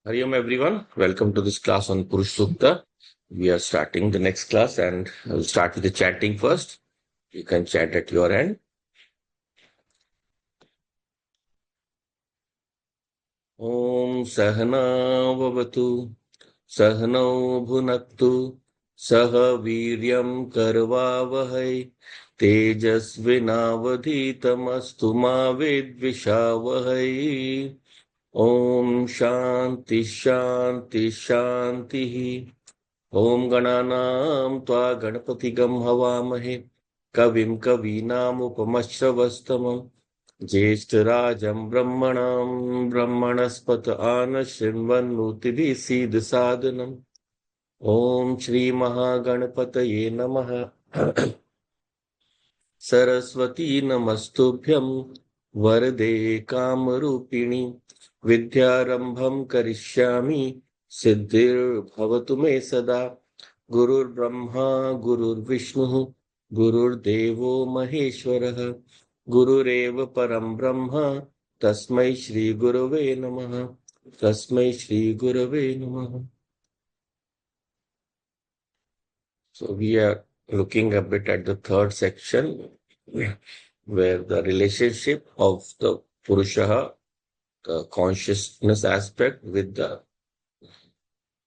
Hari Om everyone. Welcome to this class on Purusha Sukta. We are starting the next class and I'll start with the chanting first. You can chant at your end. Om Sahana Vavatu Sahanau Bhunaktu Saha Viryam Karvavahai Tejasvinavadhitamastu ma Vidvishavahai. Om Shanti Shanti Shanti. Om Gananam Tva Ganapatigam Havamahe Kavim Kavinamupamashravastamam Jeshtarajam Brahmanam Ana Shrinvannuti Siddhasadhanam. Om Shri Mahaganapataye Namaha. Saraswati Namastubhyam Varade Kamarupini Vidyarambham Karishyami Siddhir Bhavatu Me Sada. Gurur Brahma Gurur Vishnu Gurur Devo Maheshwaraha Gurureva Param Brahma Tasmai Shri Gurave Namaha. Tasmai Shri Gurave Namaha. So we are looking a bit at the third section where the relationship of the Purusha, the consciousness aspect with the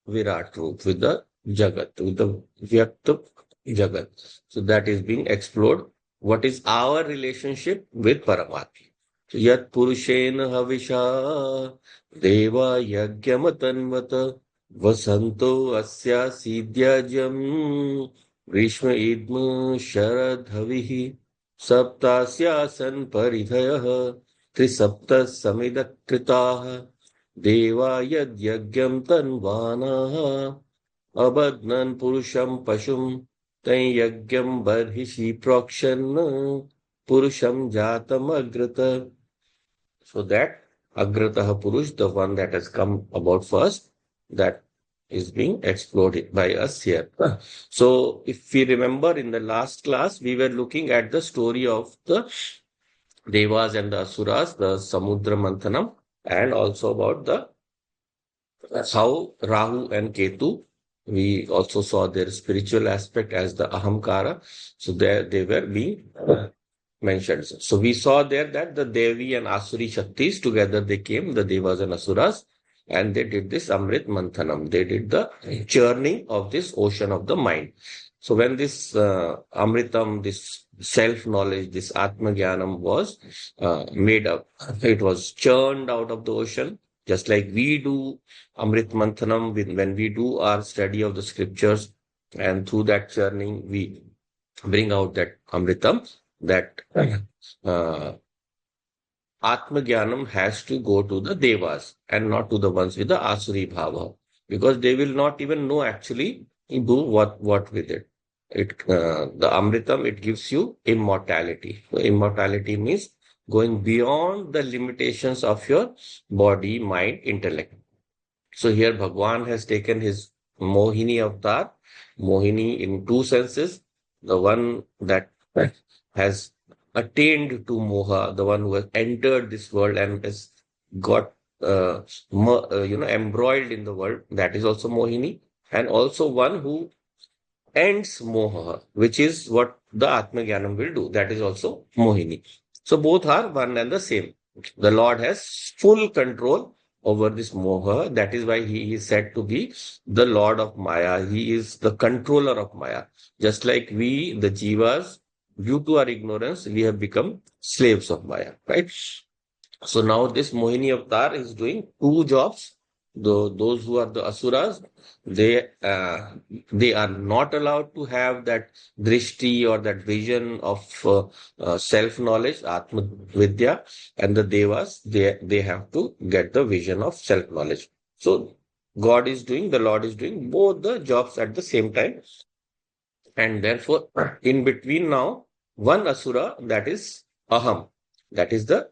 Virat Roop, with the Jagat, with the Vyakta Jagat. So that is being explored. What is our relationship with Paramatma? So Yat Purushena Havisha Deva Yagyamatanvata Vasanto Asya Siddhyajam Grishma Idma Sharadhavihi Saptasyasan Paridhayah Trisapta Samidakritah Deva Yagyam Tanvanaha Abadnan Purusham Pashum Tan Yagyam Barhishi Prakshanna Purusham Jatam Agrata. So that Agrataha Purush, the one that has come about first, that is being explored by us here. So if we remember in the last class, we were looking at the story of the Devas and the Asuras, the Samudra Manthanam, and also about the how Rahu and Ketu, we also saw their spiritual aspect as the Ahamkara. So there they were being mentioned. So we saw there that the Devi and Asuri Shaktis together they came, the Devas and Asuras, and they did this Amrit Manthanam. They did the churning of this ocean of the mind. So when this Amritam, this self-knowledge, this Atma Jnanam was made up, it was churned out of the ocean, just like we do Amrit Manthanam when we do our study of the scriptures, and through that churning we bring out that Amritam, that Atma Jnanam has to go to the Devas and not to the ones with the Asuri Bhava, because they will not even know actually do what with it. The Amritam, it gives you immortality. So immortality means going beyond the limitations of your body, mind, intellect. So here Bhagwan has taken his Mohini avatar, Mohini in two senses, the one that has attained to Moha, the one who has entered this world and has got embroiled in the world, that is also Mohini, and also one who ends Moha, which is what the Atma Jnanam will do. That is also Mohini. So both are one and the same. The Lord has full control over this Moha. That is why he is said to be the Lord of Maya. He is the controller of Maya. Just like we, the Jivas, due to our ignorance, we have become slaves of Maya, right? So now this Mohini avatar is doing two jobs. Those who are the asuras, they are not allowed to have that drishti or that vision of self knowledge, atma vidya, and the devas they have to get the vision of self knowledge. So the Lord is doing both the jobs at the same time, and therefore in between now one asura, that is aham, that is the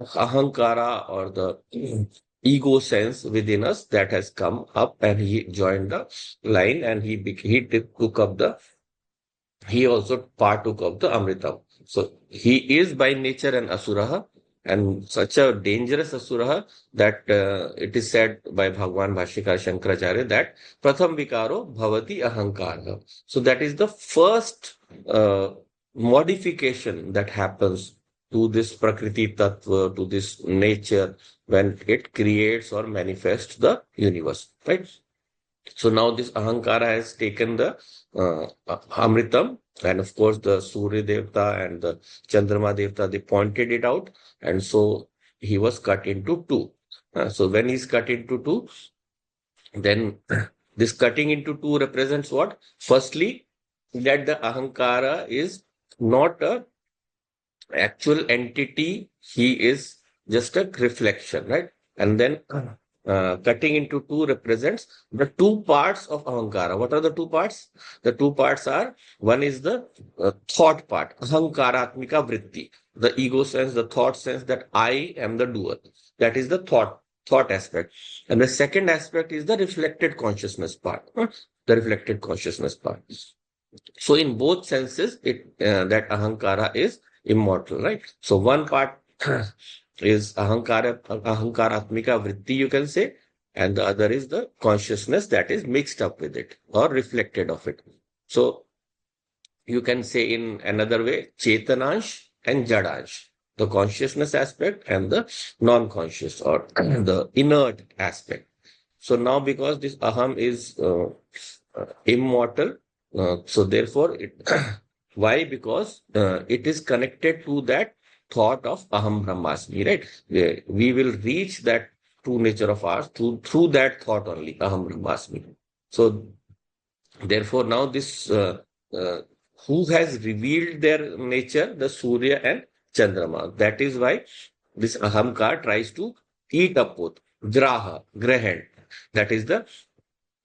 ahankara or the ego sense within us that has come up, and he joined the line, and took up the, he also partook of the amritam. So he is by nature an asura, and such a dangerous asura that it is said by Bhagwan Bhashyakar Shankaracharya that Pratham Vikaro Bhavati Ahankara. So that is the first uh, modification that happens to this Prakriti Tattva, to this nature when it creates or manifests the universe, right? So now this Ahankara has taken the Amritam, and of course the Surya Devta and the Chandrama Devta, they pointed it out, and so he was cut into two. So when he's cut into two, then this cutting into two represents what? Firstly, that the Ahankara is not a actual entity, he is just a reflection, right? And then cutting into two represents the two parts of Ahankara. What are the two parts? The two parts are, one is the thought part, Ahankaratmika Vritti, the ego sense, the thought sense that I am the doer. That is the thought aspect. And the second aspect is the reflected consciousness part, the reflected consciousness part. So in both senses, it that Ahankara is immortal, right? So one part is Ahankaratmika Vritti, you can say, and the other is the consciousness that is mixed up with it or reflected of it. So you can say in another way, Chetanansh and Jadansh, the consciousness aspect and the non-conscious or the inert aspect. So now because this Aham is immortal, so therefore it why? Because it is connected to that thought of Aham Brahmasmi, right? We will reach that true nature of ours through that thought only, Aham Brahmasmi. So therefore now this uh, who has revealed their nature, the Surya and Chandrama. That is why this Ahamkar tries to eat up both. Grahan. That is the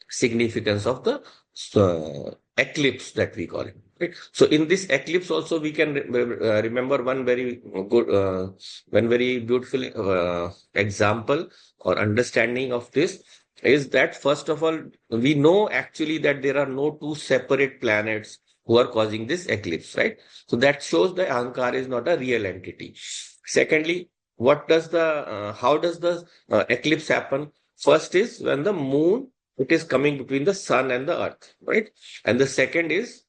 significance of the eclipse that we call it. Right? So in this eclipse also we can remember one very good, one very beautiful example or understanding of this is that first of all we know actually that there are no two separate planets who are causing this eclipse, right? So that shows the Ahankar is not a real entity. Secondly, what does the how does the eclipse happen? First is when the moon, it is coming between the sun and the earth, right? And the second is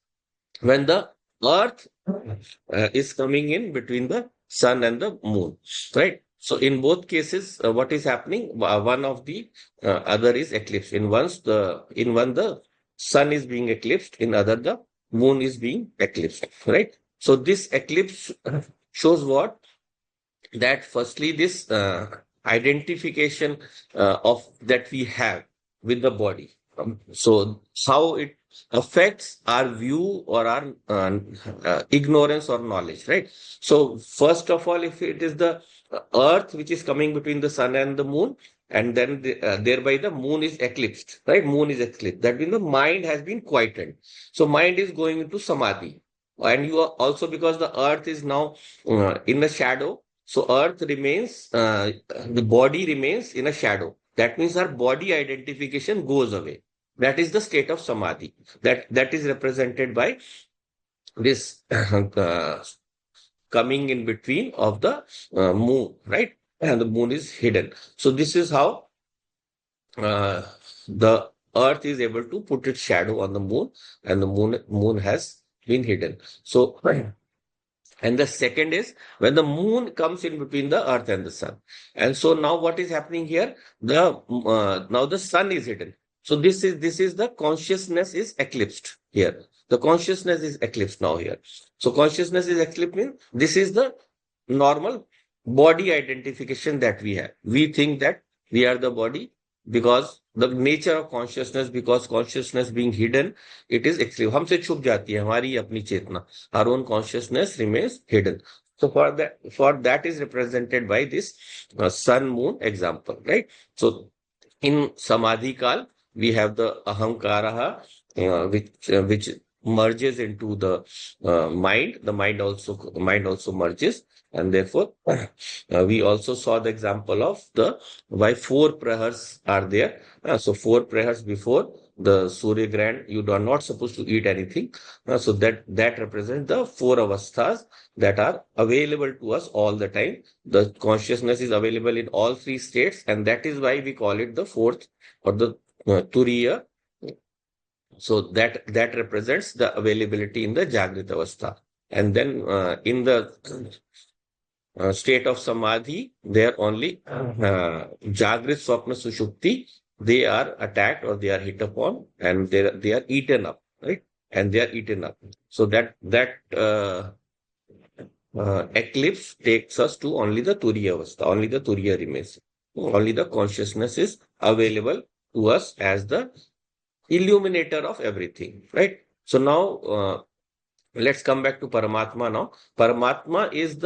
when the earth is coming in between the sun and the moon, right? So in both cases, what is happening? One of the other is eclipsed. In one the sun is being eclipsed, in other the moon is being eclipsed, right? So this eclipse shows what? That firstly this identification of that we have with the body. So how it affects our view or our ignorance or knowledge, right? So first of all, if it is the earth which is coming between the sun and the moon, and then thereby the moon is eclipsed, right? Moon is eclipsed. That means the mind has been quieted. So mind is going into samadhi. And you are also, because the earth is now in the shadow, so earth remains, the body remains in a shadow. That means our body identification goes away. That is the state of samadhi. That is represented by this coming in between of the moon, right? And the moon is hidden. So this is how uh, the earth is able to put its shadow on the moon, and the moon has been hidden. So and the second is when the moon comes in between the earth and the sun. And so now what is happening here? The now the sun is hidden. So this is the consciousness is eclipsed here. The consciousness is eclipsed now here. So consciousness is eclipsed means this is the normal body identification that we have. We think that we are the body because the nature of consciousness, because consciousness being hidden, it is eclipsed. हमसे छुप जाती है हमारी अपनी चेतना. Our own consciousness remains hidden. So for that is represented by this sun moon example, right? So in samadhi kal we have the ahankara, which merges into the mind also merges, and therefore we also saw the example of the why four prahars are there. So four prahars before the Surya Grahant, you are not supposed to eat anything. So that represents the four avasthas that are available to us all the time. The consciousness is available in all three states, and that is why we call it the fourth or the Turiya. So that represents the availability in the Jagrita Avastha. And then in the state of Samadhi, they are only Jagrit, Swapna, Sushupti. They are attacked or they are hit upon, and they are eaten up, right? And they are eaten up. So that eclipse takes us to only the Turiya Avastha, only the Turiya remains. Only the consciousness is available to us as the illuminator of everything, right? So now let's come back to Paramatma now. Paramatma is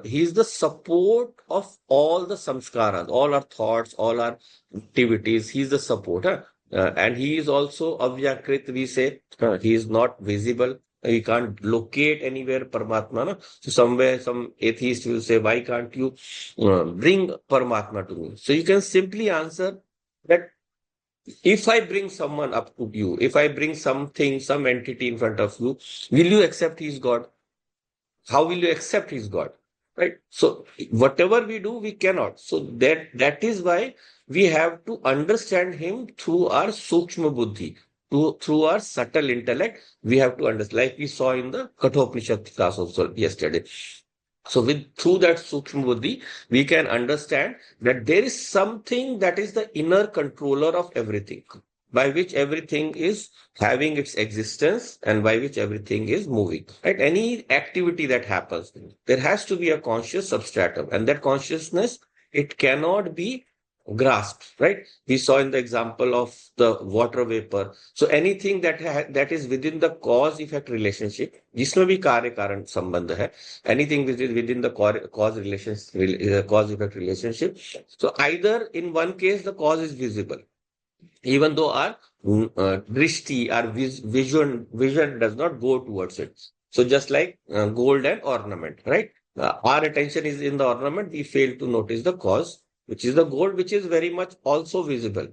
he is the support of all the samskaras, all our thoughts, all our activities. He is the support. Huh? And he is also avyakrit, we say. He is not visible. You can't locate anywhere Paramatma. No? So somewhere some atheist will say, why can't you bring Paramatma to me? So you can simply answer that if I bring someone up to you, if I bring something, some entity in front of you, will you accept he is God? How will you accept he is God? Right? So whatever we do, we cannot. So that is why we have to understand him through our sukshma buddhi, through our subtle intellect. We have to understand, like we saw in the Kathopanishad class also yesterday. So with through that Sukshma Buddhi, we can understand that there is something that is the inner controller of everything, by which everything is having its existence and by which everything is moving. Right? Any activity that happens, there has to be a conscious substratum, and that consciousness, it cannot be grasped, right? We saw in the example of the water vapor. So anything that is within the cause effect relationship, जिसमें भी कार्य कारण संबंध है, anything which is within the cause effect relationship. So either in one case the cause is visible, even though our drishti, our vision does not go towards it. So just like gold and ornament, right? Our attention is in the ornament, we fail to notice the cause, which is the gold, which is very much also visible.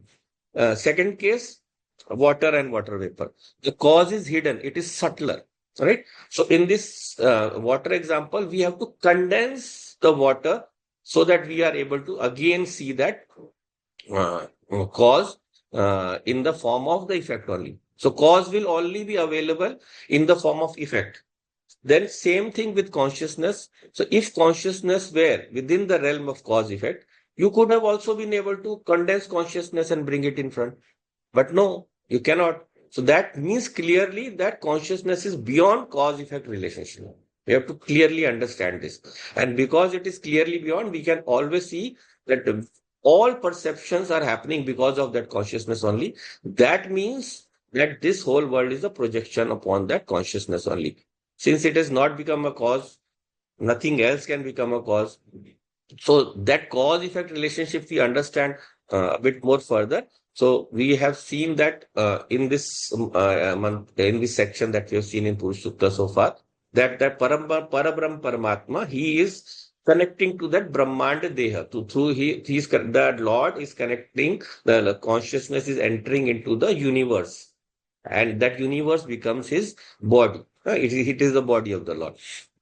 Second case, water and water vapor. The cause is hidden, it is subtler, right? So in this water example, we have to condense the water so that we are able to again see that uh, cause in the form of the effect only. So cause will only be available in the form of effect. Then same thing with consciousness. So if consciousness were within the realm of cause effect, you could have also been able to condense consciousness and bring it in front. But no, you cannot. So that means clearly that consciousness is beyond cause effect relationship. We have to clearly understand this. And because it is clearly beyond, we can always see that all perceptions are happening because of that consciousness only. That means that this whole world is a projection upon that consciousness only. Since it has not become a cause, nothing else can become a cause. So that cause effect relationship we understand a bit more further. So we have seen that in this month, in this section that we have seen in Purusha Sukta so far, that Parabrahm Paramatma, he is connecting to that Brahmanda Deha. Through the Lord is connecting, the consciousness is entering into the universe, and that universe becomes his body. It is the body of the Lord.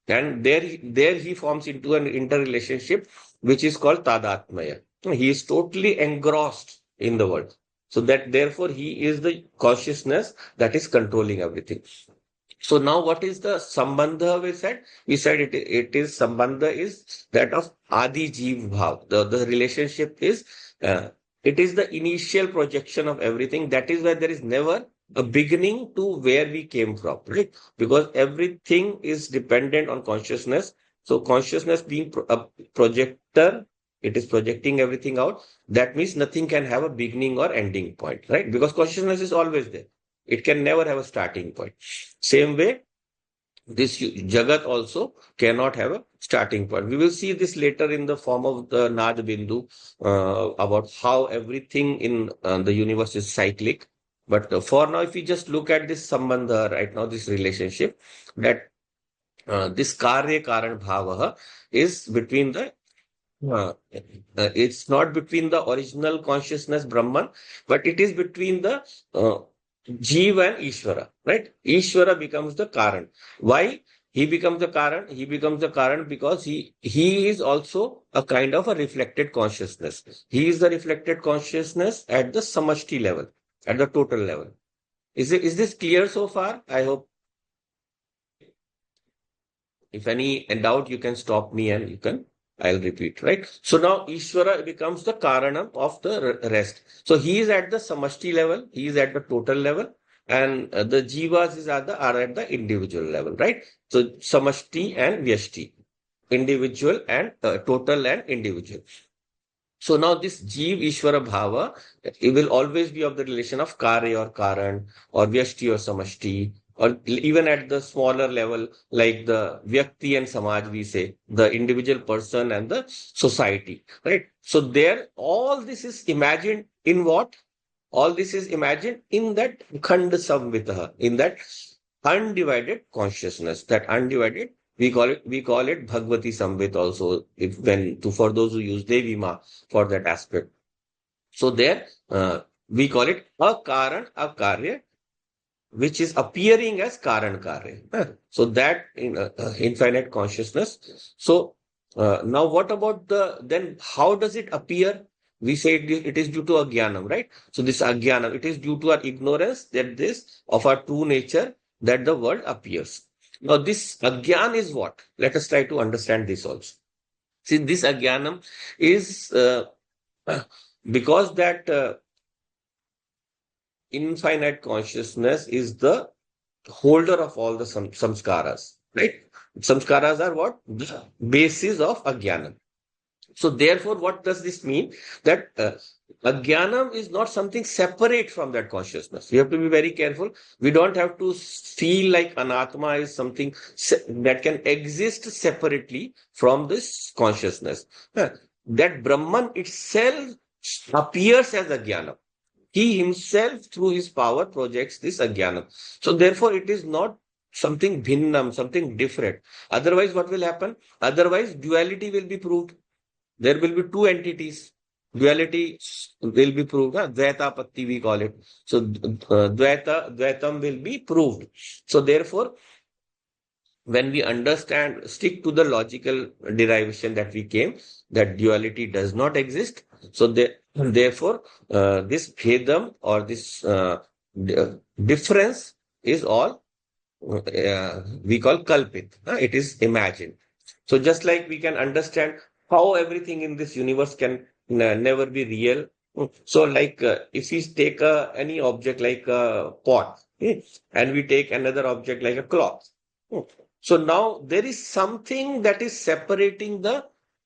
And there he forms into an interrelationship which is called Tadatmaya. He is totally engrossed in the world. So that therefore he is the consciousness that is controlling everything. So now what is the Sambandha we said? We said it is Sambandha is that of Adi Jeev Bhav. The relationship is, it is the initial projection of everything. That is why there is never a beginning to where we came from, right? Because everything is dependent on consciousness. So consciousness being a projector, it is projecting everything out. That means nothing can have a beginning or ending point, right? Because consciousness is always there. It can never have a starting point. Same way, this Jagat also cannot have a starting point. We will see this later in the form of the Nad Bindu about how everything in the universe is cyclic. But for now, if we just look at this sambandha right now, this relationship, that this karya karan bhava is between the it's not between the original consciousness Brahman, but it is between the uh, Jiva and Ishvara, right? Ishvara becomes the Karan. Why? He becomes the Karan. He becomes the Karan because he is also a kind of a reflected consciousness. He is the reflected consciousness at the samashti level, at the total level. Is this clear so far? I hope. If any doubt, you can stop me and I'll repeat, right? So now Ishvara becomes the Karanam of the rest. So he is at the Samashti level, he is at the total level, and the Jivas are at the individual level, right? So Samashti and Vyashti, individual and total and individual. So now this Jeev Ishvara Bhava, it will always be of the relation of Karya or Karan or Vyashti or Samashti, or even at the smaller level, like the Vyakti and Samaj, we say, the individual person and the society, right? So there, all this is imagined in what? All this is imagined in that Khand Samvitaha, in that undivided consciousness, that undivided, we call it Bhagavati Samvit also, if when to for those who use Devi Ma for that aspect. So there we call it a Karan, a Karya, which is appearing as Karan Karya. So that in infinite consciousness. So now what about then how does it appear? We say it is due to Agyanam, right? So this Agyanam, it is due to our ignorance that this of our true nature that the world appears. Now this Agyan is what? Let us try to understand this also. See, this Agyanam is because that infinite consciousness is the holder of all the samskaras, right? Samskaras are what? The basis of Agyanam. So therefore, what does this mean? That Agyanam is not something separate from that consciousness. We have to be very careful. We don't have to feel like Anatma is something that can exist separately from this consciousness. That Brahman itself appears as Agyanam. He himself, through his power, projects this Agyanam. So therefore, it is not something bhinnam, something different. Otherwise, what will happen? Otherwise, duality will be proved. There will be two entities. Duality will be proved. Dvaita Patti, we call it. So Dvaitam will be proved. So therefore, when we understand, stick to the logical derivation that we came, that duality does not exist. So therefore, this bhedam or this difference is all we call kalpit. It is imagined. So just like we can understand how everything in this universe can never be real. So like if we take any object like a pot, and we take another object like a cloth. So now there is something that is separating the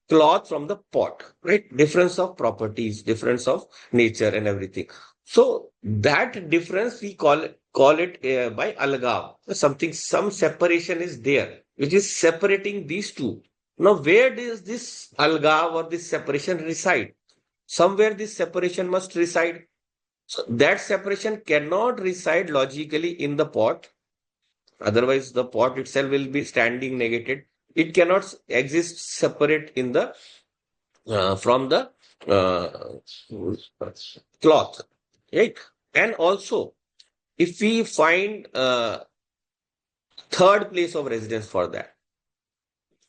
cloth from the pot, right? Difference of properties, difference of nature and everything. So that difference we call it by algav. Some separation is there, which is separating these two. Now, where does this algav or this separation reside? Somewhere this separation must reside. So that separation cannot reside logically in the pot. Otherwise, the pot itself will be standing negated. It cannot exist separate in the from the cloth, right? And also, if we find third place of residence for that,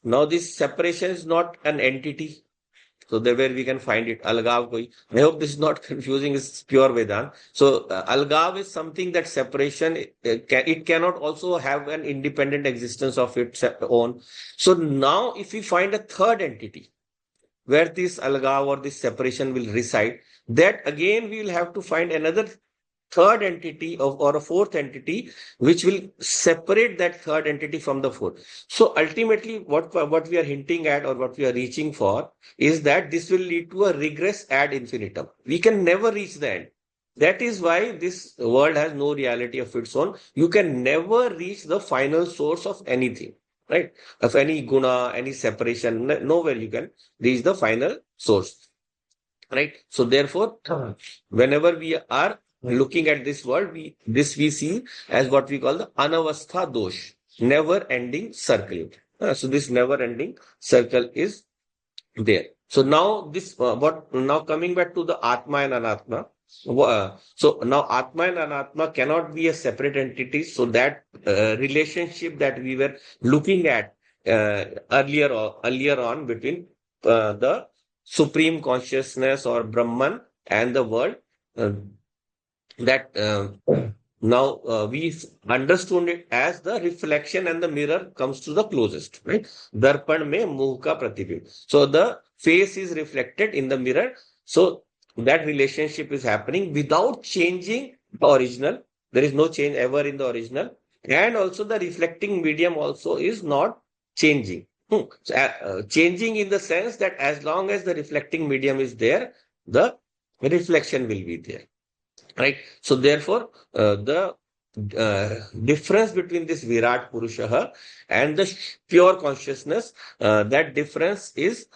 now this separation is not an entity. So there where we can find it, algav koi. I hope this is not confusing, it's pure Vedant. So algav is something that separation, it cannot also have an independent existence of its own. So now if we find a third entity where this algav or this separation will reside, that again we will have to find another third entity or a fourth entity which will separate that third entity from the fourth. So ultimately what we are hinting at or what we are reaching for is that this will lead to a regress ad infinitum. We can never reach the end. That is why this world has no reality of its own. You can never reach the final source of anything, right? Of any guna, any separation, nowhere you can reach the final source, right? So therefore, whenever we are looking at this world, we see as what we call the anavastha dosh, never ending circle. So this never ending circle is there. So now this what now coming back to the Atma and Anatma. So now Atma and Anatma cannot be a separate entity. So that relationship that we were looking at earlier on between the supreme consciousness or Brahman and the world, uh, that now we understood it as the reflection and the mirror comes to the closest, right? Darpan mein muh ka pratibimb. So the face is reflected in the mirror. So that relationship is happening without changing the original. There is no change ever in the original. And also the reflecting medium also is not changing. So, changing in the sense that as long as the reflecting medium is there, the reflection will be there, right? So therefore, the difference between this Virat Purusha and the pure consciousness, that difference is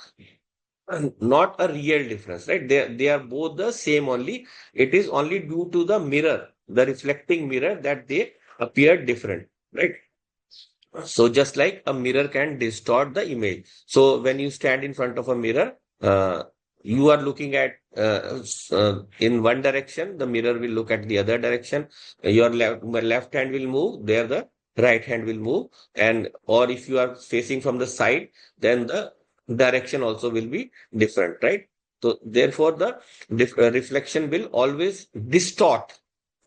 not a real difference, right? They are both the same only. It is only due to the mirror, the reflecting mirror, that they appear different, right? So just like a mirror can distort the image. So when you stand in front of a mirror, you are looking at in one direction, the mirror will look at the other direction. Your left hand will move, there the right hand will move. And or if you are facing from the side, then the direction also will be different, right? So therefore, the reflection will always distort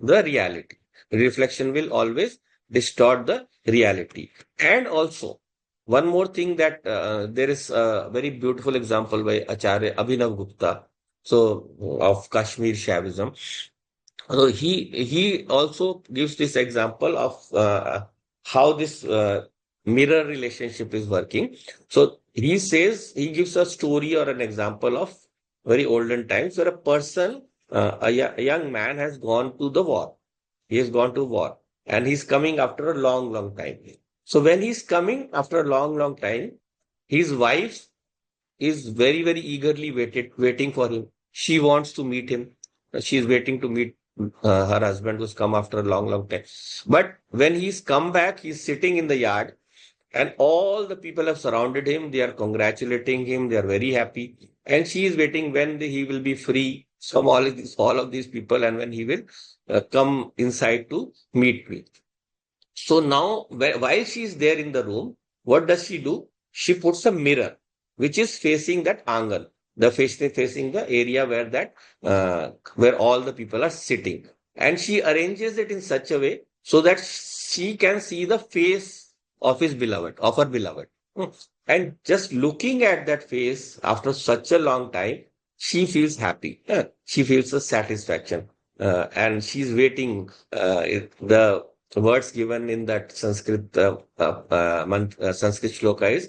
the reality. Reflection will always distort the reality. And also, one more thing, that there is a very beautiful example by Acharya Abhinav Gupta, so of Kashmir Shaivism. So he also gives this example of how this mirror relationship is working. So he says, he gives a story or an example of very olden times where a person, a young man has gone to the war. He has gone to war and he's coming after a long, long time. So when he's coming after a long, long time, his wife is very, very eagerly waiting for him. She wants to meet him. She is waiting to meet her husband who's come after a long, long time. But when he's come back, he's sitting in the yard and all the people have surrounded him. They are congratulating him. They are very happy. And she is waiting when he will be free from all of these people, and when he will come inside to meet me. So now, while she is there in the room, what does she do? She puts a mirror, which is facing that angle, the facing the area where all the people are sitting, and she arranges it in such a way so that she can see the face of his beloved, of her beloved. Hmm. And just looking at that face after such a long time, she feels happy. She feels a satisfaction, and she's waiting. The words given in that Sanskrit shloka is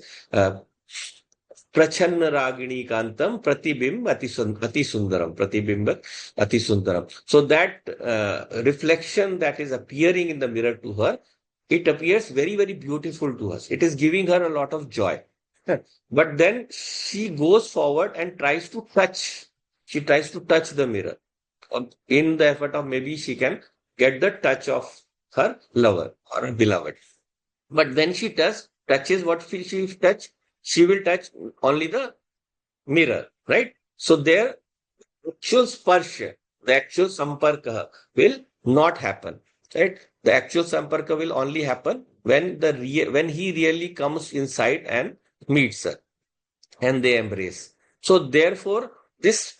Prachanna Ragini Kantam Pratibimb Ati Sundaram. Pratibimb Ati Sundaram. So that reflection that is appearing in the mirror to her, it appears very, very beautiful to us. It is giving her a lot of joy. But then she goes forward and tries to touch. She tries to touch the mirror in the effort of maybe she can get the touch of her lover or her beloved. But when she touches what she touch, she will touch only the mirror, right? So their actual sparsha, the actual samparka will not happen, right? The actual samparka will only happen when when he really comes inside and meets her and they embrace. So therefore, this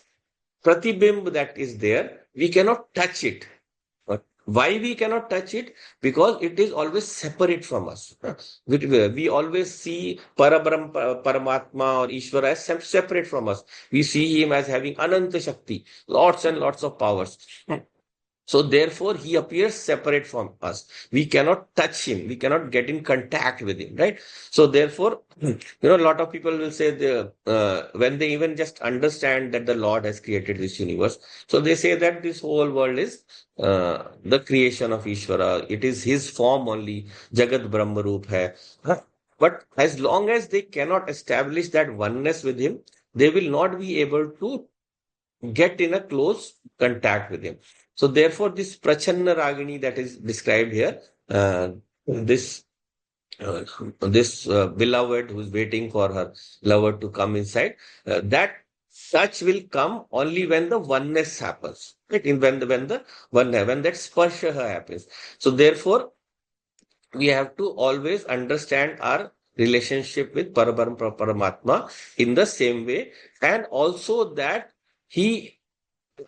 pratibimb that is there, we cannot touch it. But why we cannot touch it? Because it is always separate from us. We always see Paramatma or Ishvara as separate from us. We see him as having Ananta Shakti, lots and lots of powers. So therefore, he appears separate from us. We cannot touch him. We cannot get in contact with him, right? So therefore, a lot of people will say when they even just understand that the Lord has created this universe, so they say that this whole world is the creation of Ishvara. It is his form only. Jagat Brahma Roop hai. Huh? But as long as they cannot establish that oneness with him, they will not be able to get in a close contact with him. So therefore, this Prachanna Ragini that is described here, this uh, this beloved who's waiting for her lover to come inside, that such will come only when the oneness happens, right? In when that sparsha happens. So therefore, we have to always understand our relationship with Paramatma in the same way, and also that he,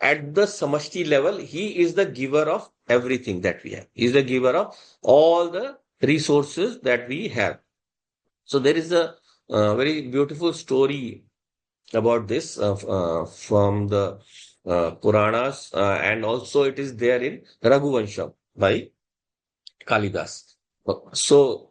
at the samashti level, he is the giver of everything that we have. He is the giver of all the resources that we have. So there is a very beautiful story about this from the Puranas, and also it is there in Raghuvansham by Kalidas. So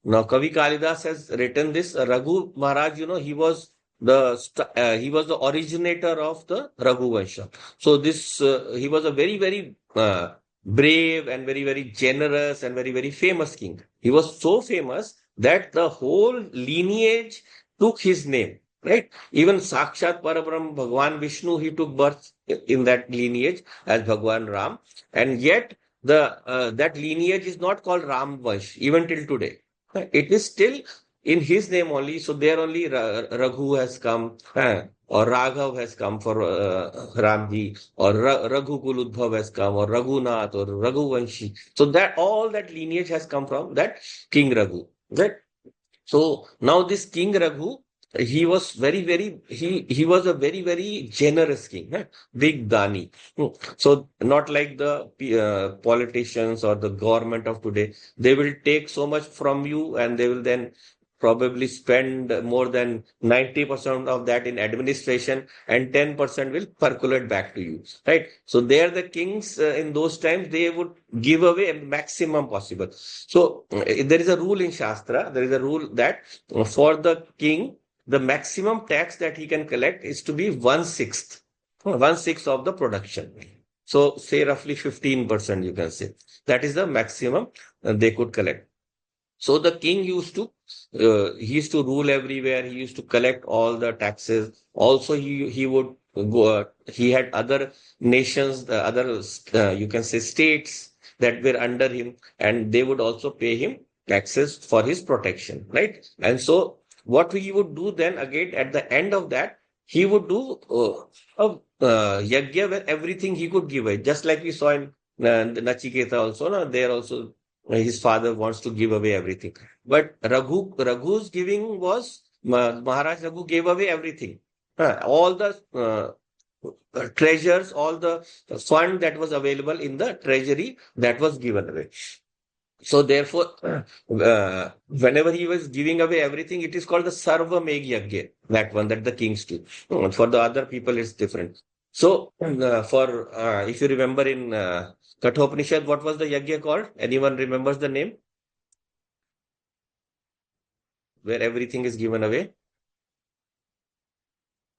now Kavi Kalidas has written this. Raghu Maharaj, he was the originator of the Raghuvansha. So this he was a very brave and very generous and very famous king. He was so famous that the whole lineage took his name. Right? Even Sakshat Parabrahm Bhagwan Vishnu, he took birth in that lineage as Bhagwan Ram, and yet the that lineage is not called Ram Vansh even till today. It is still in his name only. So there only Raghu has come, or Raghav has come for Ramji, or Raghukul Udbhav has come, or Raghunath, or Raghuvanshi. So that all that lineage has come from that King Raghu. Right? So now this King Raghu, he was he was a very generous king, big dani. So not like the politicians or the government of today. They will take so much from you and they will then probably spend more than 90% of that in administration, and 10% will percolate back to you, right? So there the kings in those times, they would give away a maximum possible. So there is a rule in Shastra, there is a rule that for the king, the maximum tax that he can collect is to be one sixth of the production. So say roughly 15%, you can say. That is the maximum they could collect. So the king he used to rule everywhere. He used to collect all the taxes. Also, he would go. He had other nations, the other you can say states that were under him, and they would also pay him taxes for his protection, right? And so, what he would do then again at the end of that, he would do yajna where everything he could give away, just like we saw in Nachiketa also. No? There also his father wants to give away everything. But Raghu's giving was Maharaj Raghu gave away everything. All the treasures, all the fund that was available in the treasury, that was given away. So therefore, whenever he was giving away everything, it is called the Sarva Meg Yagya, that one that the kings do. For the other people, it's different. So if you remember in Kathopanishad, what was the yagya called? Anyone remembers the name? Where everything is given away?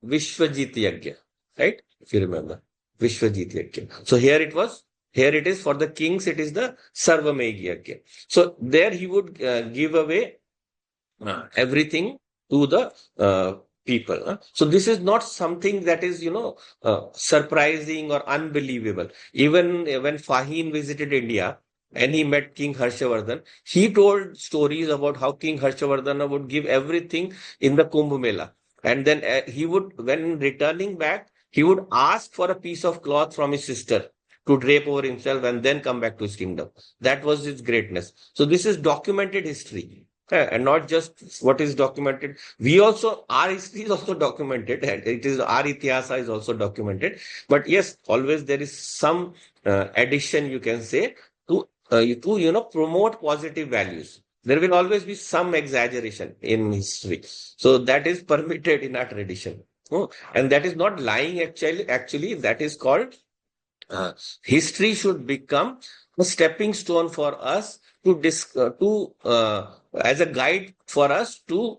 Vishwajit Yagya, right? If you remember, Vishwajit Yagya. So here it is for the kings, it is the Sarvameg Yagya. So there he would give away everything to the people. So this is not something that is, surprising or unbelievable. Even when Fahim visited India and he met King Harshavardhan, he told stories about how King Harshavardhan would give everything in the Kumbh Mela. And then he would, when returning back, he would ask for a piece of cloth from his sister to drape over himself and then come back to his kingdom. That was his greatness. So this is documented history. And not just what is documented. Our history is also documented, and it is our itihasa is also documented. But yes, always there is some addition, you can say, to promote positive values. There will always be some exaggeration in history. So that is permitted in our tradition. And that is not lying actually, that is called history should become a stepping stone for us as a guide for us to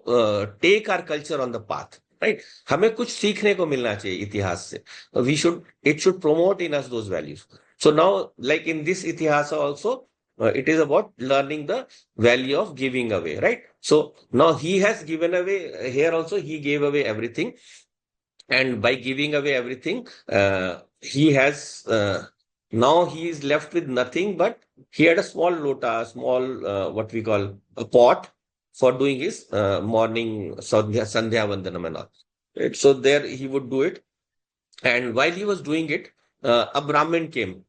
take our culture on the path, right? हमें कुछ सीखने को मिलना चाहिए इतिहास से. It should promote in us those values. So now, like in this itihasa also, it is about learning the value of giving away, right? So now he has given away, here also he gave away everything. And by giving away everything, he has Now he is left with nothing, but he had a small lota, small, what we call a pot for doing his morning Sandhya Vandanam and all. Right? So there he would do it. And while he was doing it, a Brahmin came.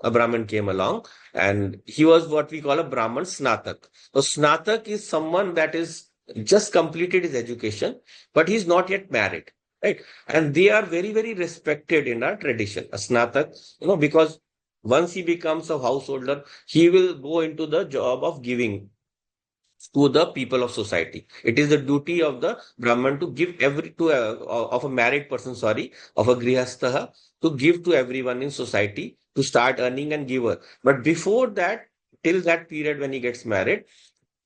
A Brahmin came along, and he was what we call a Brahman Snatak. So Snatak is someone that is just completed his education, but he's not yet married, right? And they are very, very respected in our tradition. A Snatak, because once he becomes a householder, he will go into the job of giving to the people of society. It is the duty of the Brahman to give of a married person, sorry, of a grihastha, to give to everyone in society to start earning and give her. But before that, till that period when he gets married,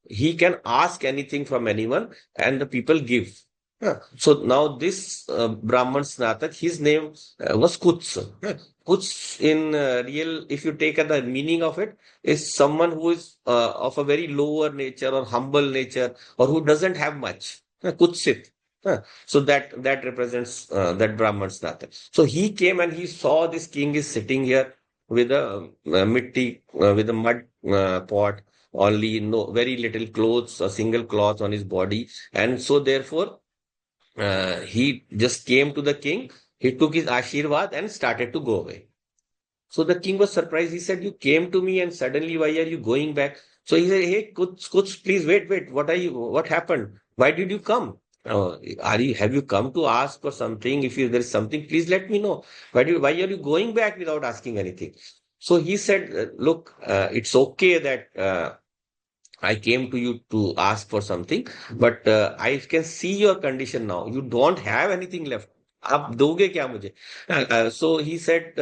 he can ask anything from anyone and the people give. Yeah. So now this Brahman Snatak, his name was Kuts. Yeah. Kuts in real, if you take the meaning of it, is someone who is of a very lower nature or humble nature or who doesn't have much. Yeah. Kutsit. Yeah. So that represents that Brahman Snatak. So he came and he saw this king is sitting here with with a mud pot, only no very little clothes, a single cloth on his body, and so therefore he just came to the king. He took his ashirwad and started to go away. So the king was surprised. He said, "You came to me and suddenly why are you going back?" So he said, "Hey, Kuts, please wait. What are you? What happened? Why did you come? Have you come to ask for something? If there is something, please let me know. Why are you going back without asking anything?" So he said, "Look, it's okay that I came to you to ask for something, but I can see your condition now. You don't have anything left. आप दोगे क्या मुझे? So he said,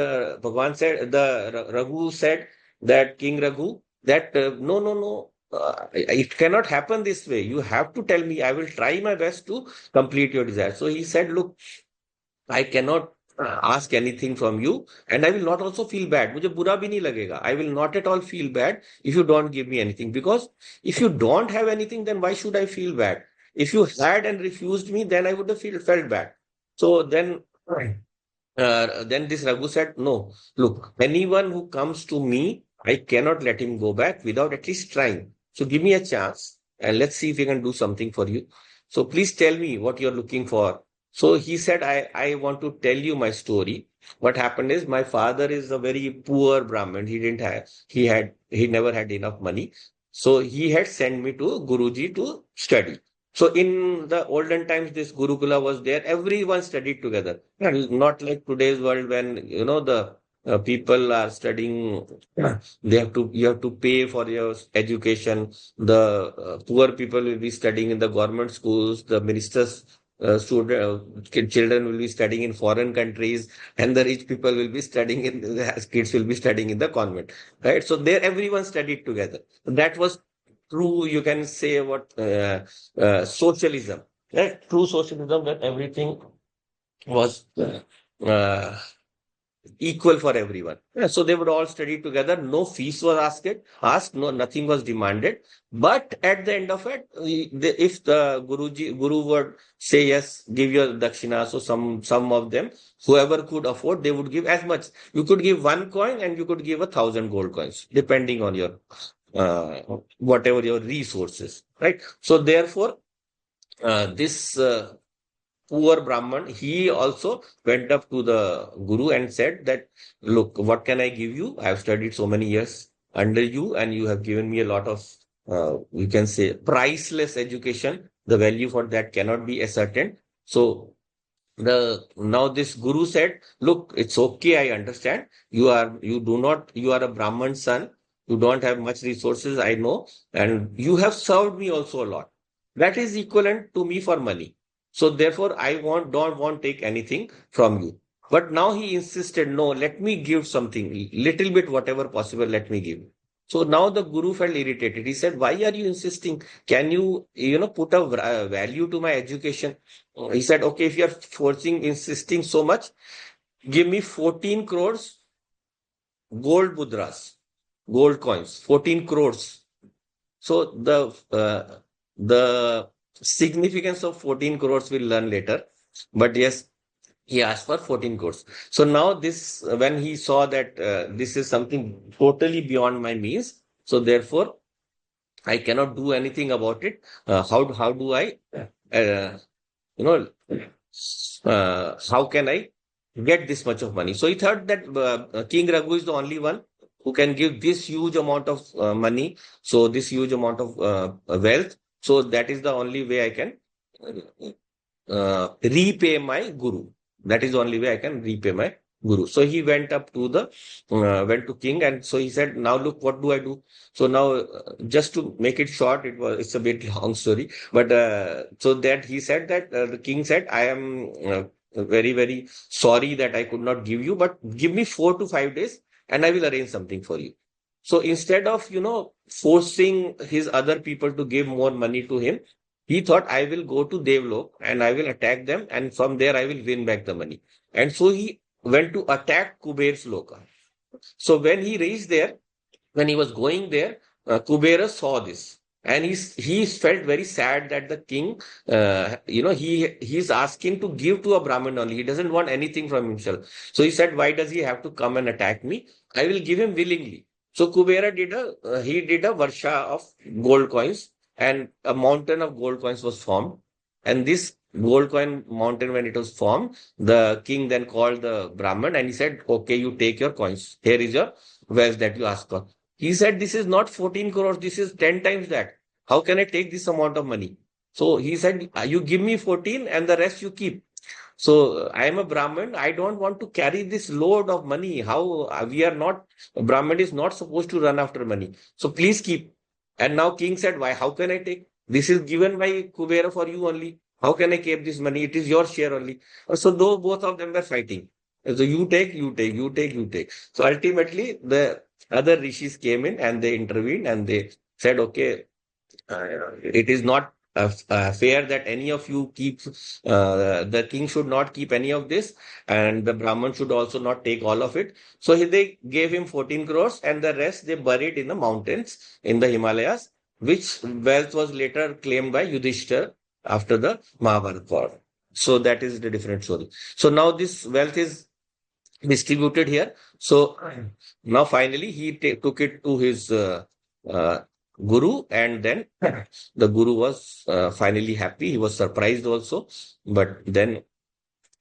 Bhagwan said, Raghu said that King Raghu, that no. It cannot happen this way. You have to tell me. I will try my best to complete your desire. So he said, look, I cannot ask anything from you, and I will not also feel bad. मुझे बुरा भी नहीं लगेगा. I will not at all feel bad if you don't give me anything, because if you don't have anything, then why should I feel bad? If you had and refused me, then I would have felt bad. So then this Raghu said, no, look, anyone who comes to me, I cannot let him go back without at least trying. So give me a chance and let's see if we can do something for you. So please tell me what you're looking for. So he said, I want to tell you my story. What happened is my father is a very poor Brahmin. He never had enough money. So he had sent me to Guruji to study. So in the olden times, this Gurukula was there. Everyone studied together. And not like today's world when, the people are studying, you have to pay for your education. The poor people will be studying in the government schools. The ministers, children will be studying in foreign countries, and the rich people will be studying kids will be studying in the convent, right? So there, everyone studied together. That was true, you can say, what socialism, right? True socialism, that everything was equal for everyone. Yeah, so they would all study together. No fees was asked, no, nothing was demanded. But at the end of it, if the Guru would say yes, give your dakshina. So some of them, whoever could afford, they would give as much. You could give one coin and you could give 1,000 gold coins, depending on your whatever your resources, right? So therefore, this poor Brahman, he also went up to the Guru and said that, look, what can I give you? I have studied so many years under you, and you have given me a lot of, you can say, priceless education. The value for that cannot be ascertained. So now this Guru said, look, it's okay, I understand. You are a Brahman son. You don't have much resources, I know, and you have served me also a lot. That is equivalent to me for money. So therefore, don't want take anything from you. But now he insisted, no, let me give something, little bit, whatever possible, let me give. So now the Guru felt irritated. He said, why are you insisting? Can you, put a value to my education? He said, okay, if you are insisting so much, give me 14 crores gold mudras, gold coins, 14 crores. So the significance of 14 crores we'll learn later. But yes, He asked for 14 crores. So now this, when he saw that this is something totally beyond my means, so therefore I cannot do anything about it. How do I, you know, how can I get this much of money? So he thought that King Raghu is the only one who can give this huge amount of money, so this huge amount of wealth. So that is the only way I can repay my guru. That is the only way I can repay my guru. So he went up to the went to king, and so he said, "Now look, what do I do?" So now, just to make it short, it's a bit long story, but so that he said that the king said, "I am very sorry that I could not give you, but give me 4 to 5 days, and I will arrange something for you." So instead of forcing his other people to give more money to him, he thought, I will go to Devlok and I will attack them, and from there I will win back the money. And so he went to attack Kuber's Loka. So when he reached there, when he was going there, Kubera saw this. And he felt very sad that the king, he's asking to give to a Brahmin only. He doesn't want anything from himself. So he said, why does he have to come and attack me? I will give him willingly. So Kubera he did a varsha of gold coins, and a mountain of gold coins was formed. And this gold coin mountain, when it was formed, the king then called the Brahmin and he said, okay, you take your coins. Here is your wealth that you asked for. He said, this is not 14 crores, this is 10 times that. How can I take this amount of money? So he said, you give me 14 and the rest you keep. So I am a Brahmin. I don't want to carry this load of money. How we are not, Brahmin is not supposed to run after money. So please keep. And now king said, why? How can I take? This is given by Kubera for you only. How can I keep this money? It is your share only. So though both of them were fighting. So you take, you take, you take, you take. So ultimately the other rishis came in and they intervened and they said, okay, it is not fair that any of you keep, the king should not keep any of this, and the Brahman should also not take all of it. So they gave him 14 crores, and the rest they buried in the mountains in the Himalayas, which wealth was later claimed by Yudhishthir after the Mahabharata war. So that is the different story. So now this wealth is distributed here. So now finally he took it to his uh, guru, and then the guru was finally happy. He was surprised also, but then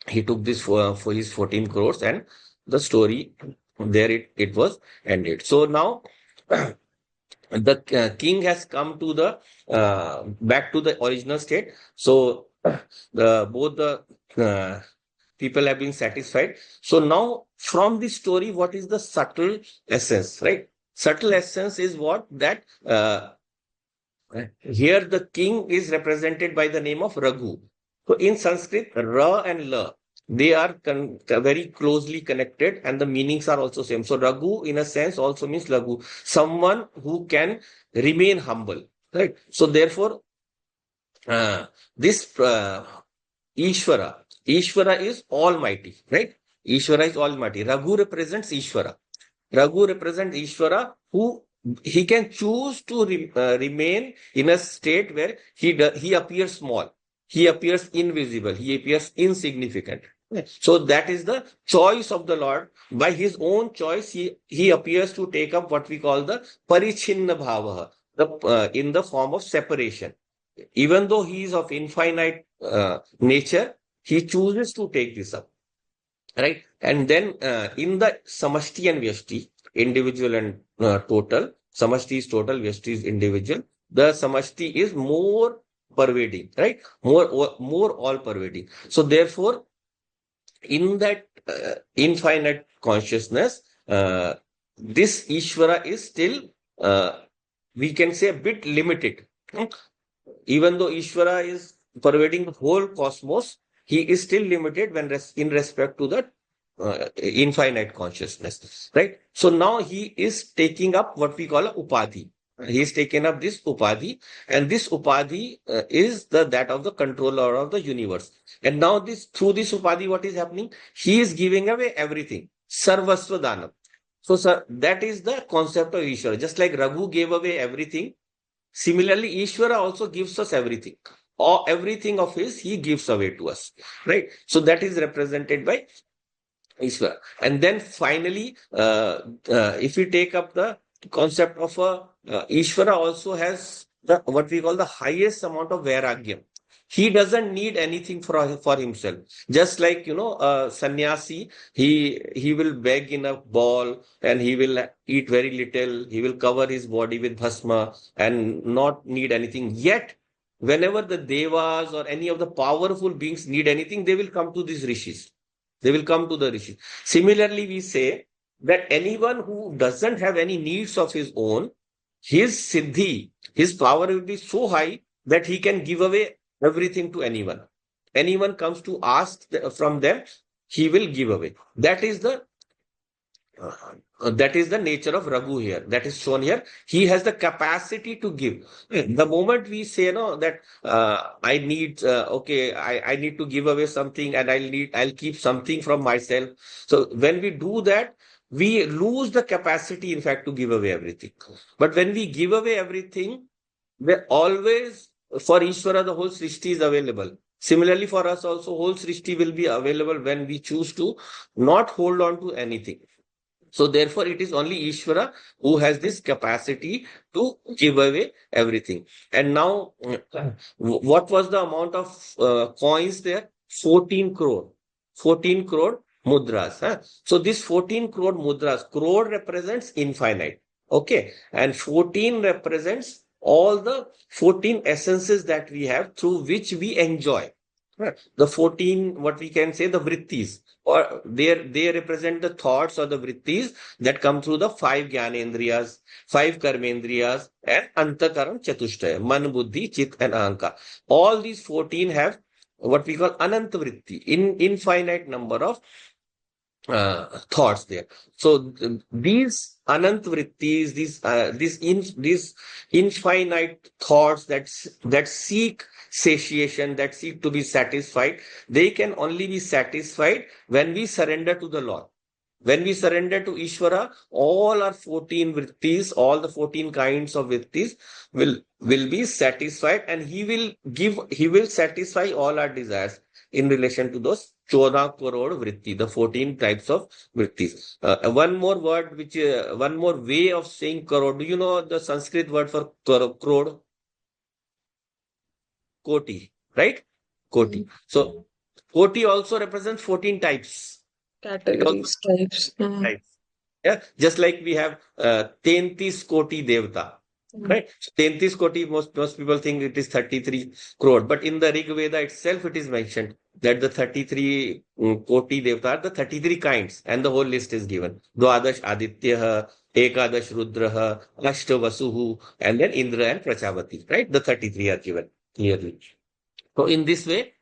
he took this for his 14 crores, and the story there it was ended. So now the king has come to the back to the original state. So the both the people have been satisfied. So now from this story, what is the subtle essence, right? Subtle essence is what that here the king is represented by the name of Raghu. So in Sanskrit, Ra and La, they are very closely connected and the meanings are also same. So Raghu in a sense also means Lagu, someone who can remain humble, right? So therefore, this Ishvara is almighty, right? Ishvara is almighty. Raghu represents Ishvara. Raghu represents Ishvara, who he can choose to remain in a state where he appears small, he appears invisible, he appears insignificant. So that is the choice of the Lord. By his own choice, he appears to take up what we call the parichinna bhava, in the form of separation. Even though he is of infinite nature, he chooses to take this up. Right. And then in the samashti and vyashti, individual and total, samashti is total, vyashti is individual. The samashti is more pervading, right? More all pervading. So therefore, in that infinite consciousness, this Ishvara is still, we can say, a bit limited. Even though Ishvara is pervading the whole cosmos, he is still limited when in respect to the infinite consciousness, right? So now he is taking up what we call a upadhi. He is taken up this upadhi, and this upadhi is that of the controller of the universe. And now through this upadhi, what is happening? He is giving away everything. Sarvasva danam. So, sir, that is the concept of Ishvara. Just like Raghu gave away everything, similarly, Ishvara also gives us everything. or everything of his, he gives away to us, right? So that is represented by Ishvara. And then finally, if we take up the concept of Ishvara also has the what we call the highest amount of vairagya. He doesn't need anything for himself. Just like, sannyasi, he will beg in a ball and he will eat very little. He will cover his body with bhasma and not need anything. Yet, whenever the devas or any of the powerful beings need anything, they will come to these rishis. They will come to the rishis. Similarly, we say that anyone who doesn't have any needs of his own, his siddhi, his power will be so high that he can give away everything to anyone. Anyone comes to ask from them, he will give away. That is the nature of Raghu here. That is shown here. He has the capacity to give. The moment we say, no, that I need, okay, I need to give away something and I'll keep something from myself. So when we do that, we lose the capacity, in fact, to give away everything. But when we give away everything, we're always, for Ishvara, the whole Srishti is available. Similarly, for us also, whole Srishti will be available when we choose to not hold on to anything. So therefore, it is only Ishvara who has this capacity to give away everything. And now, what was the amount of coins there? 14 crore. 14 crore mudras. Huh? So this 14 crore mudras, crore represents infinite. Okay. And 14 represents all the 14 essences that we have through which we enjoy. Right. The 14, what we can say, the vrittis, or they represent the thoughts or the vrittis that come through the five gyanendriyas, five karmendriyas, and antakaran chatushtaya, man, buddhi, chit, and ahankar. All these 14 have what we call anant vritti, infinite number of thoughts there. So these anant vrittis, these infinite thoughts that seek satiation, that seek to be satisfied, they can only be satisfied when we surrender to the Lord. When we surrender to Ishvara, all our 14 vrittis, all the 14 kinds of vrittis will be satisfied, and he will satisfy all our desires in relation to those 14 crore vritti, the 14 types of vrittis. One more word, one more way of saying crore. Do you know the Sanskrit word for crore? Koti, right? Koti. So, Koti also represents 14 types. It also Categories, types. types. Yeah, just like we have 33 Koti Devta, Mm. right? So 33 Koti, most people think it is 33 crore, but in the Rig Veda itself, it is mentioned that the 33 Koti Devta are the 33 kinds, and the whole list is given. Dwadash Aditya, Ekadash Rudra, Ashta Vasuhu, and then Indra and Prachapati, right? The 33 are given clearly. So in this way,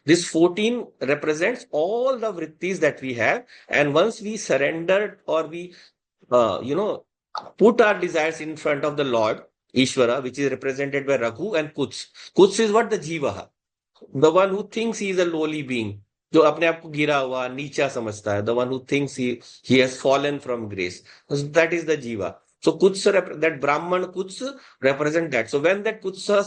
this 14 represents all the vrittis that we have. And once we surrendered or we, put our desires in front of the Lord, Ishvara, which is represented by Raghu and Kuts. Kuts is what? The Jivaha. The one who thinks he is a lowly being. जो अपने आप को गिरा हुआ नीचा समझता है, the one who thinks he has fallen from grace. So that is the jiva. So Kutsa, that Brahman Kutsa represent that. So when that Kutsa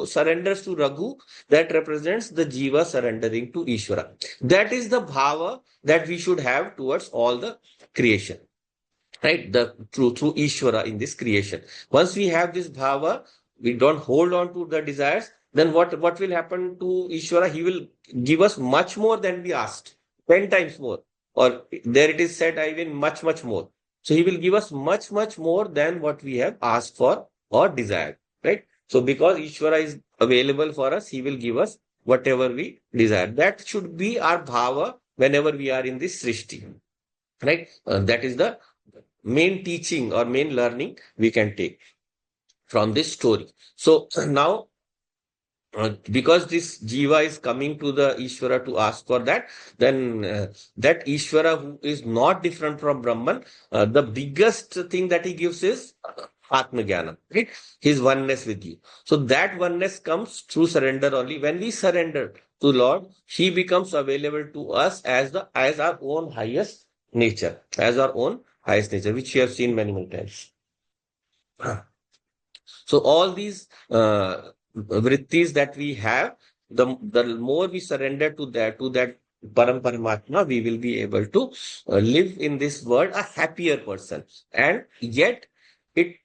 surrenders to Raghu, that represents the jiva surrendering to Ishvara. That is the bhava that we should have towards all the creation. Right? Through Ishvara in this creation. Once we have this bhava, we don't hold on to the desires, then what will happen to Ishvara? He will give us much more than we asked, 10 times more. Or there it is said, even much, much more. So he will give us much, much more than what we have asked for or desired. Right? So because Ishvara is available for us, he will give us whatever we desire. That should be our bhava whenever we are in this srishti. Right? That is the main teaching or main learning we can take from this story. So now, because this jiva is coming to the Ishvara to ask for that, then that Ishvara who is not different from Brahman, the biggest thing that he gives is Atmajnana, right? His oneness with you. So that oneness comes through surrender only. When we surrender to Lord, he becomes available to us as our own highest nature, which we have seen many, many times. So all these vrittis that we have, the more we surrender to that Param Paramatma, we will be able to live in this world a happier person. And yet, it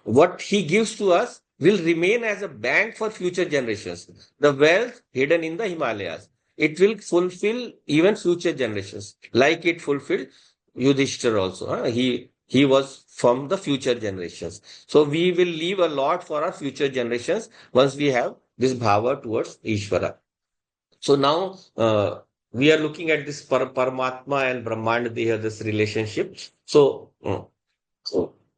what he gives to us will remain as a bank for future generations. The wealth hidden in the Himalayas, it will fulfill even future generations, like it fulfilled Yudhishthir also. He was from the future generations. So we will leave a lot for our future generations once we have this bhava towards Ishvara. So now we are looking at this Paramatma and Brahmanda Deha, this relationship. So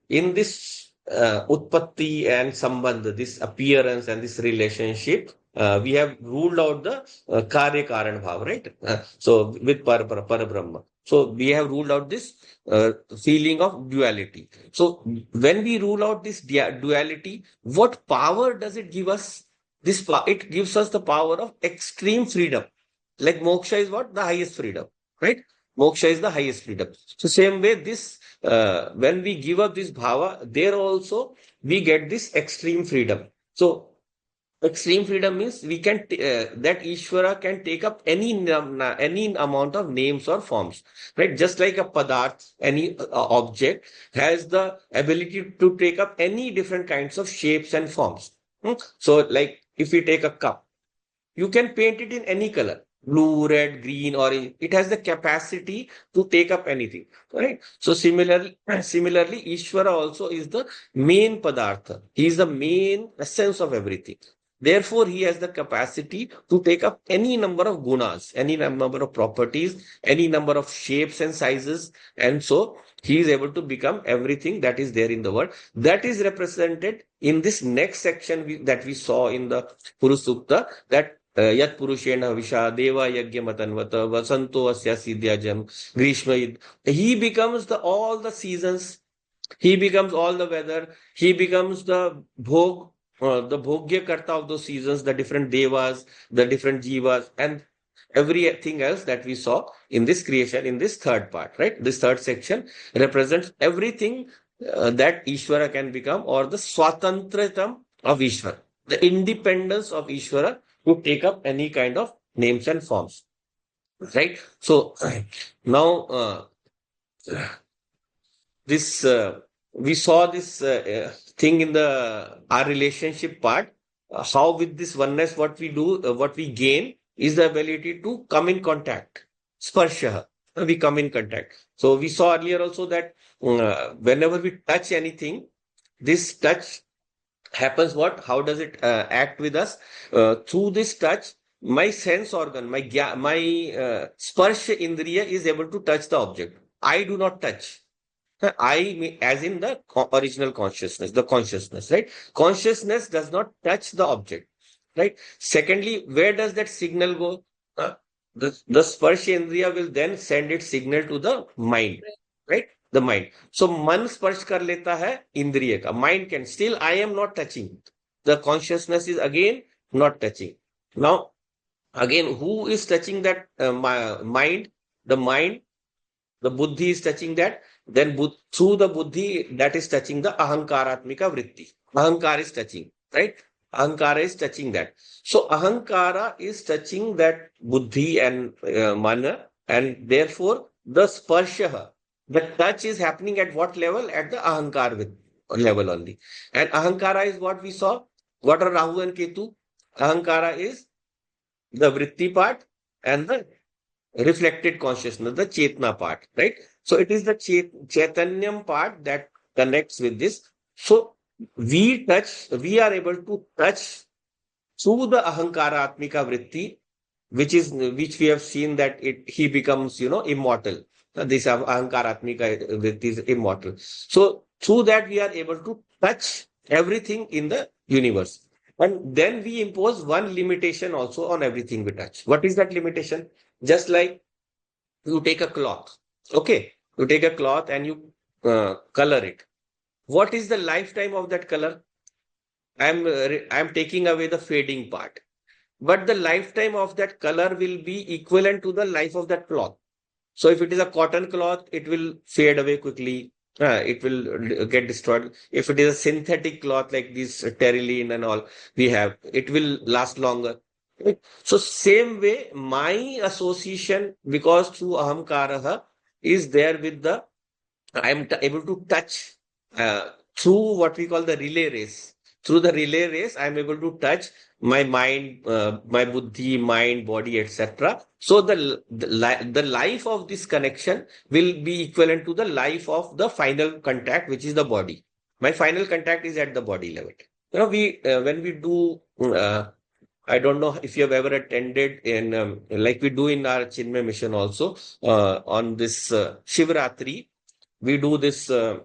in this Utpatti and Sambandha, this appearance and this relationship, we have ruled out the Karya Karan Bhav, right? So with Parabrahma. So we have ruled out this feeling of duality. So when we rule out this duality, what power does it give us? It gives us the power of extreme freedom. Like moksha is what? The highest freedom, right? Moksha is the highest freedom. So same way, this when we give up this bhava, there also we get this extreme freedom. So extreme freedom means we can that Ishvara can take up any amount of names or forms, right? Just like a padarth, any object has the ability to take up any different kinds of shapes and forms. So, like if we take a cup, you can paint it in any color, blue, red, green, orange. It has the capacity to take up anything, right? So similarly, Ishvara also is the main padartha. He is the main essence of everything. Therefore, he has the capacity to take up any number of gunas, any number of properties, any number of shapes and sizes. And so he is able to become everything that is there in the world. That is represented in this next section that we saw in the Purusha Sukta, that Yat Purushena Visha Deva Yagya Matanvata Vasanto Asya Siddhyajam Grishma. He becomes all the seasons. He becomes all the weather. He becomes the bhogya karta of those seasons, the different devas, the different jivas, and everything else that we saw in this creation, in this third part, right? This third section represents everything that Ishvara can become, or the swatantratam of Ishvara, the independence of Ishvara to take up any kind of names and forms, right? So now this we saw this thing in the our relationship part. How with this oneness, what we do, what we gain is the ability to come in contact. Sparsha, we come in contact. So we saw earlier also that whenever we touch anything, this touch happens what? How does it act with us? Through this touch, my sense organ, my sparsha indriya is able to touch the object. I do not touch. As in the original consciousness, the consciousness, right? Consciousness does not touch the object, right? Secondly, where does that signal go? The sparsha indriya will then send its signal to the mind, right? The mind. So man sparsh kar leta hai indriya ka. Mind can still, I am not touching. The consciousness is again not touching. Now, again, who is touching that mind? The mind, the buddhi is touching that. Then through the buddhi, that is touching the ahankaratmika vritti. Ahankara is touching, right? Ahankara is touching that. So ahankara is touching that buddhi and mana, and therefore the sparsha, the touch is happening at what level? At the ahankar level only. And ahankara is what we saw. What are Rahu and Ketu? Ahankara is the vritti part and the reflected consciousness, the Chetna part, right? So it is the Chaitanyam part that connects with this. So we are able to touch through the Ahankara Atmika Vritti, which we have seen that he becomes, immortal. This Ahankara Atmika Vritti is immortal. So through that we are able to touch everything in the universe. And then we impose one limitation also on everything we touch. What is that limitation? Just like you take a cloth, okay? You take a cloth and you color it. What is the lifetime of that color? I'm taking away the fading part. But the lifetime of that color will be equivalent to the life of that cloth. So if it is a cotton cloth, it will fade away quickly. it will get destroyed. If it is a synthetic cloth like this terylene and all we have, it will last longer. Right? So same way, my association, because through ahamkaraha is there with the, able to touch through what we call the relay race. Through the relay race, I am able to touch my mind, my buddhi, mind, body, etc. So the life of this connection will be equivalent to the life of the final contact, which is the body. My final contact is at the body level. We when we do. I don't know if you have ever attended in like we do in our Chinmay mission also on this Shivratri. We do this uh,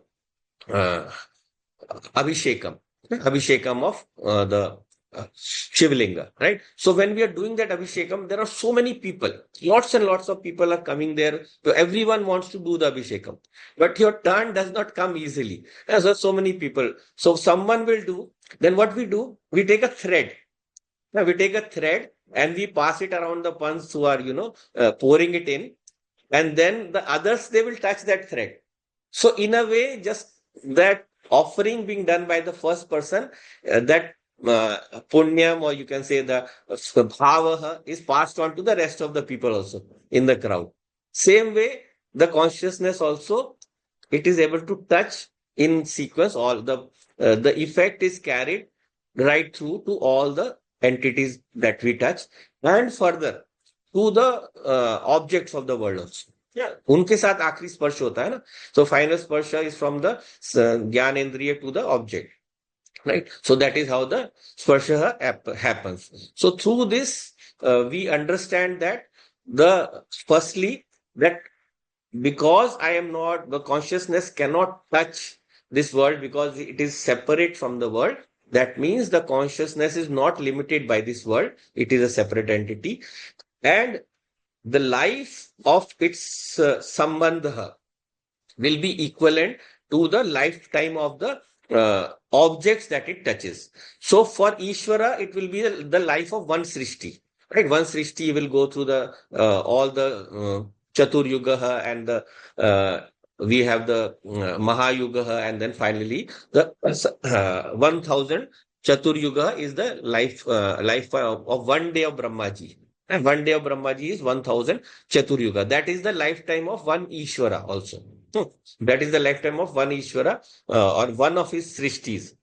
Abhishekam, Abhishekam of the Shivlinga, right? So when we are doing that Abhishekam, there are so many people, lots and lots of people are coming there. So everyone wants to do the Abhishekam, but your turn does not come easily. So many people. So someone will do. Then what we do? We take a thread. Now we take a thread and we pass it around the ones who are, pouring it in, and then the others they will touch that thread. So in a way, just that offering being done by the first person, that punyam, or you can say the bhavaha, is passed on to the rest of the people also in the crowd. Same way, the consciousness also, it is able to touch in sequence. All the effect is carried right through to all the entities that we touch, and further to the objects of the world also. Yeah, उनके साथ आखिरी स्पर्श होता है ना. So final sparsha is from the ज्ञान इंद्रिय to the object, right? So that is how the sparsha happens. So through this, we understand that the firstly that because I am not, the consciousness cannot touch this world because it is separate from the world. That means the consciousness is not limited by this world. It is a separate entity. And the life of its sambandha will be equivalent to the lifetime of the objects that it touches. So for Ishvara, it will be the life of one Srishti. Right? One Srishti will go through the all the Chatur Yugaha, and the we have the Mahayugaha, and then finally the 1000 Chatur Yuga is the life of 1 day of Brahmaji. And 1 day of Brahmaji is 1000 Chatur Yuga. That is the lifetime of one Ishvara also. That is the lifetime of one Ishvara or one of his Srishtis.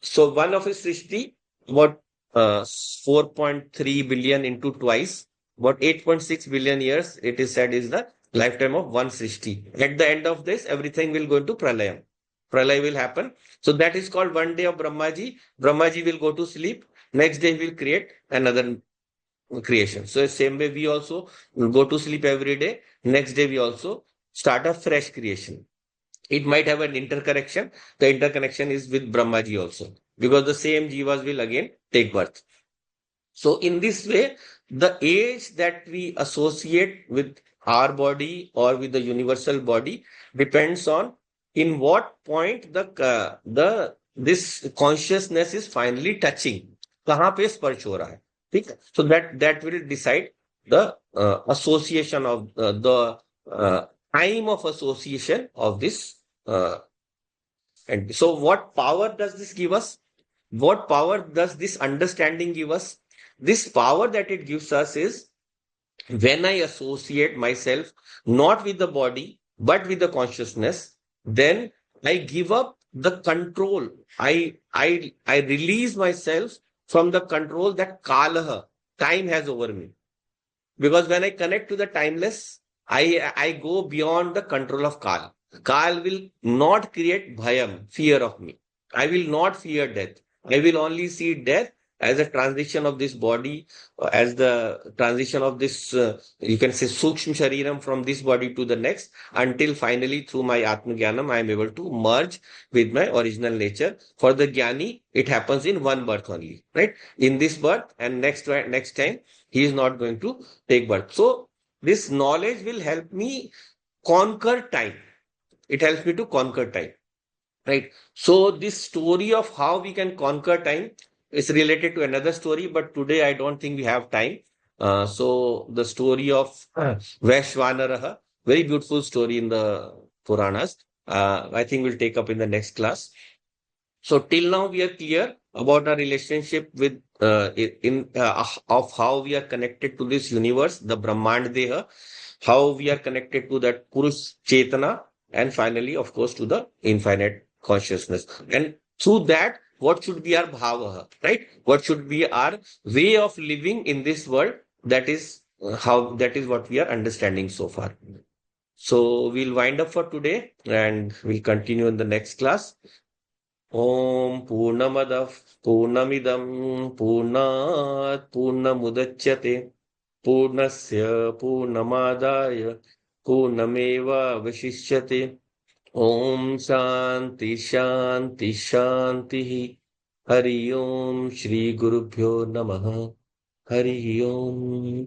So one of his Srishti, what 4.3 billion into twice, about 8.6 billion years, it is said is the lifetime of one Srishti. At the end of this, everything will go into Pralayam. Pralay will happen. So that is called 1 day of Brahmaji. Brahmaji will go to sleep. Next day he will create another creation. So same way we also go to sleep every day. Next day we also start a fresh creation. It might have an interconnection. The interconnection is with Brahmaji also, because the same jivas will again take birth. So in this way, the age that we associate with our body or with the universal body depends on in what point the this consciousness is finally touching. कहाँ पे स्पर्श हो रहा है, ठीक है? So that will decide the association of the time of association of this. And so what power does this give us? What power does this understanding give us? This power that it gives us is when I associate myself not with the body but with the consciousness, then I give up the control. I release myself from the control that kalaha, time, has over me. Because when I connect to the timeless, I go beyond the control of Kal. Kal will not create bhayam, fear of me. I will not fear death. I will only see death as a transition of this body, as the transition of this, you can say, Sukshma Shariram from this body to the next, until finally through my Atma Jnanam, I am able to merge with my original nature. For the Jnani, it happens in one birth only, right? In this birth and next time, he is not going to take birth. So this knowledge will help me conquer time. It helps me to conquer time, right? So this story of how we can conquer time is related to another story, but today I don't think we have time. So the story of Vaishvanaraha, very beautiful story in the Puranas. I think we'll take up in the next class. So till now we are clear about our relationship with of how we are connected to this universe, the Brahmand Deha, how we are connected to that Purush Chetana, and finally, of course, to the infinite consciousness. And through that, what should be our bhava, right? What should be our way of living in this world? That is how that is what we are understanding so far. So we'll wind up for today and we'll continue in the next class. ॐ पूर्णमदः पूर्णमिदं पूर्णात् पूर्णमुदच्यते पूर्णस्य पूर्णमादाय पूर्णमेवावशिष्यते ॐ शान्ति शान्ति शान्तिः हरि ओम् श्रीगुरुभ्यो नमः हरि ओम्